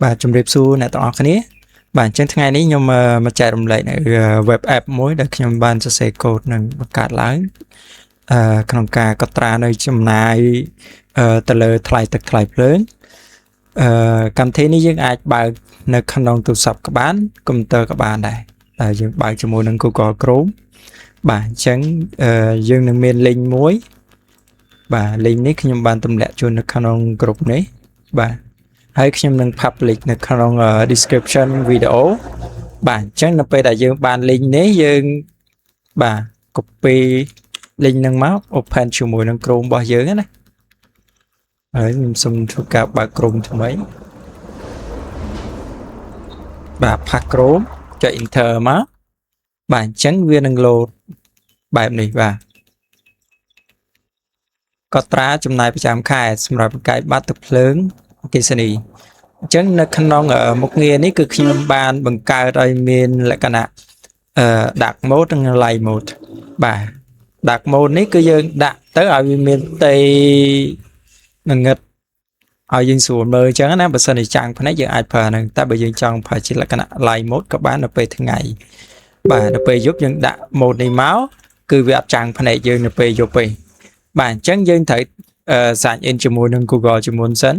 បាទជំរាបសួរអ្នកទាំងអស់គ្នាបាទអញ្ចឹងថ្ងៃនេះខ្ញុំមកចែករំលែកនៅ web app មួយដែលខ្ញុំបានសរសេរកូដនិងបង្កើតឡើងក្នុងការកត់ត្រានៅចំណាយទៅលើថ្លៃទឹកថ្លៃភ្លើងកម្មវិធីនេះយើងអាចបើកនៅក្នុងទូរស័ព្ទក៏បានកុំព្យូទ័រក៏បានដែរយើងបើកជាមួយនឹង Google Chrome បាទអញ្ចឹងយើងនឹងមាន link មួយបាទ link នេះខ្ញុំបានទម្លាក់ជូននៅក្នុង group នេះបាទហើយខ្ញុំនឹង public នៅក្នុង description video បាទអញ្ចឹងនៅពេលដែលយើងបាន link នេះយើងបាទ copy link នឹងមក open ជាមួយនឹង Chrome របស់យើងណាហើយខ្ញុំសូមធ្វើការបើក Chrome ថ្មីបាទផាស Chrome ចុច enter មកបាទអញ្ចឹងវានឹង load បែបនេះបាទកត់ត្រាចំណាយប្រចាំខែសម្រាប់បង្កាយបាត់ទឹកភ្លើងអគ្គិសនីអញ្ចឹងនៅក្នុងមុខងារនេះគឺខ្ញុំបានបង្កើតឲ្យមានលក្ខណៈdark mode និង light mode បាទ dark mode នេះគឺយើងដាក់ទៅឲ្យវាមានផ្ទៃងងឹតឲ្យយើងស្រួលមើលអញ្ចឹងណាបើសិនជាចាំងភ្នែកយើងអាចប្រើហ្នឹងតែបើយើងចង់ប្រើជាលក្ខណៈ light mode ក៏បាននៅពេលថ្ងៃបាទនៅពេលយប់យើងដាក់ mode នេះមកគឺវាអត់ចាំងភ្នែកយើងនៅពេលយប់ទេបាទអញ្ចឹងយើងត្រូវsign in ជាមួយនឹង Google ជាមុនសិន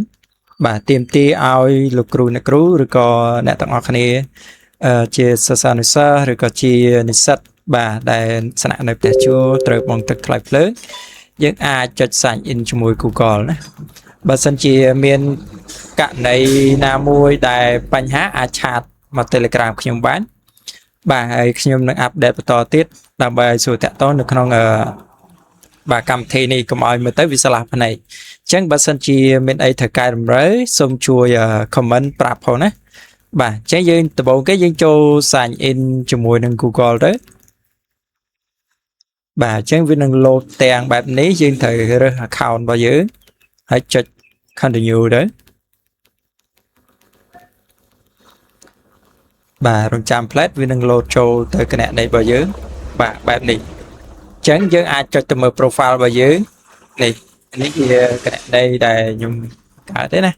បាទទាមទារឲ្យលោកគ្រូអ្នកគ្រូឬក៏អ្នកទាំងអស់គ្នាជាសិស្សានុសិស្សឬក៏ជានិស្សិតបាទដែលស្នាក់នៅផ្ទះជួលត្រូវបង់ទឹកថ្លៃភ្លើងយើងអាចចុច sign in ជាមួយ Google ណាបើសិនជាមានករណីណាមួយដែលបញ្ហាអាចឆាតមក Telegram ខ្ញុំបានបាទហើយខ្ញុំនឹងអាប់ដេតបន្តទៀតដើម្បីឲ្យសួរតាក់ទងនៅក្នុងបាទកម្មវិធីនេះកុំឲ្យមើលទៅវាឆ្លាស់ភ្នែកអញ្ចឹងបើសិនជាមានអីត្រូវកែតម្រូវសូមជួយ comment ប្រាប់ផងណាបាទអញ្ចឹងយើងដំបូងគេយើងចូល sign in ជាមួយនឹង Google ទៅបាទអញ្ចឹងវានឹង load ទាំងបែបនេះយើងត្រូវរើស account របស់យើងហើយចុច continue ទៅបាទរងចាំ plate វានឹង load ចូលទៅគណនីរបស់យើងបាទបែបនេះអញ្ចឹងយើងអាចចុចទៅមើល profile របស់យើងនេះជាគណនីដែលខ្ញុំកើតទេណា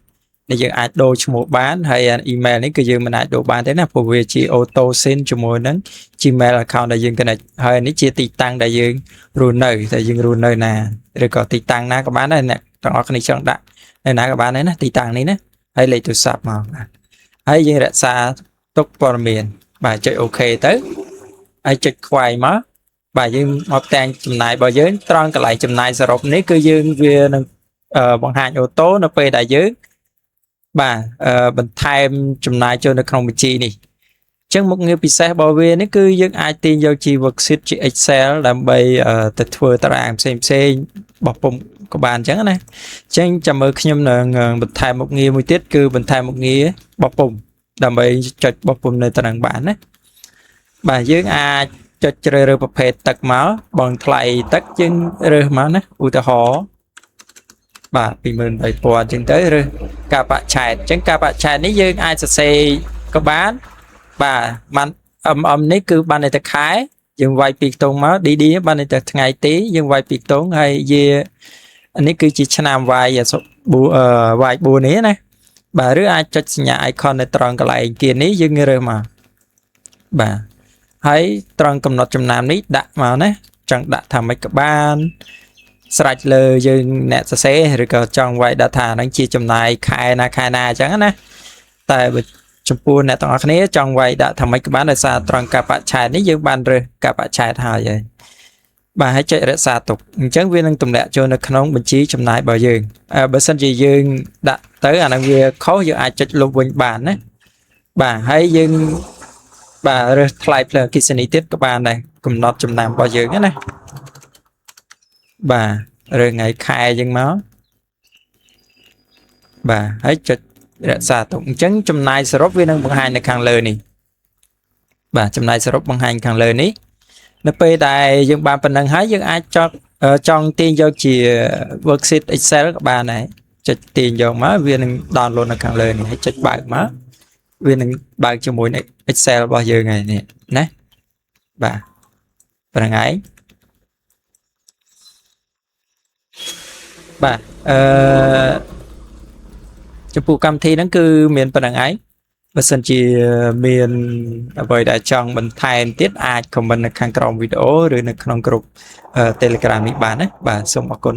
នេះយើងអាចដូរឈ្មោះបានហើយ email នេះគឺយើងមិនអាចដូរបានទេណាព្រោះវាជា auto sync ជាមួយនឹង Gmail account ដែលយើង connect ហើយនេះជាទីតាំងដែលយើងរស់នៅតែយើងរស់នៅណាឬក៏ទីតាំងណាក៏បានដែរអ្នកទាំងអស់គ្នាចង់ដាក់នៅណាក៏បានដែរណាទីតាំងនេះណាហើយលេខទូរស័ព្ទមកហើយយើងរក្សាទុកព័ត៌មានបាទចុច OK ទៅហើយចុចខ្វែងមកបាទយើងមកតែងចំណាយរបស់យើងត្រង់កន្លែងចំណាយសរុបនេះគឺយើងវានឹងបង្ហាញអូតូនៅពេលដែលយើងបាទបន្ថែមចំណាយចូលនៅក្នុងបញ្ជីនេះអញ្ចឹងមុខងារពិសេសរបស់វានេះគឺយើងអាចទាញយកជា worksheet ជា Excel ដើម្បីទៅធ្វើតារាងផ្សេងរបស់ពុំក៏បានអញ្ចឹងណាអញ្ចឹងចាំមើលខ្ញុំនឹងបន្ថែមមុខងារមួយទៀតគឺបន្ថែមមុខងាររបស់ពុំដើម្បីចុចរបស់ពុំនៅតារាងបានណាបាទយើងអាចចុចជ្រើសរើសប្រភេទទឹកមកបងថ្លៃទឹកយើងរើសមកណាឧទាហរណ៍បាទ 23000 អញ្ចឹងទៅឬការបច្ឆេទអញ្ចឹងការបច្ឆេទនេះយើងអាចសរសេរក៏បានបាទបាននេះគឺបានតែខែយើងវាយពីខ្ទង់មក DD បានតែថ្ងៃទីយើងវាយពីខ្ទង់ហើយនេះគឺជាឆ្នាំវាយ4នេះណាបាទឬអាចចុចសញ្ញា icon នៅត្រង់កន្លែងគៀននេះយើងរើសមកបាទហើយត្រង់កំណត់ចំណាំនេះដាក់មកណាចង់ដាក់ថាម៉េចក៏បានស្រេចលើយើងអ្នកសរសេរឬក៏ចង់វាយ data ហ្នឹងជាចំណាយខែណាអញ្ចឹងណាតែចំពោះអ្នកទាំងអស់គ្នាចង់វាយដាក់ថាម៉េចក៏បានដោយសារត្រង់ការបច្ឆេទនេះយើងបានរើសការបច្ឆេទហើយបាទហើយចុចរក្សាទុកអញ្ចឹងវានឹងទម្លាក់ចូលនៅក្នុងបញ្ជីចំណាយរបស់យើងបើសិនជាយើងដាក់ទៅអាហ្នឹងវាខុសយើងអាចចុចលុបវិញបានណាបាទហើយយើងបាទរើសថ្លៃភ្លើងអគ្គិសនីទៀតក៏បានដែរកំណត់ចំណាំរបស់យើងណាបាទរើសថ្ងៃខែយើងមកបាទហើយចុចរក្សាទុកអញ្ចឹងចំណាយសរុបវានឹងបង្ហាញនៅខាងលើនេះបាទចំណាយសរុបបង្ហាញខាងលើនេះនៅពេលដែលយើងបានប៉ុណ្ណឹងហើយយើងអាចចង់ទាញយកជា worksheet Excel ក៏បានដែរចុចទាញយកមកវានឹង download នៅខាងលើនេះហើយចុចបើកមកវានឹងបើកជាមួយនឹង Excel របស់យើងហើយនេះណាបាទប៉ុណ្្នឹងហើយបាទ ចំពោះកម្មវិធីហ្នឹងគឺមានប៉ុណ្្នឹងឯងបើសិនជាមានអ្វីដែលចង់បន្ថែមទៀតអាច comment នៅខាងក្រោមវីដេអូឬនៅក្នុងក្រុម Telegram នេះបានណាបាទសូមអរគុណ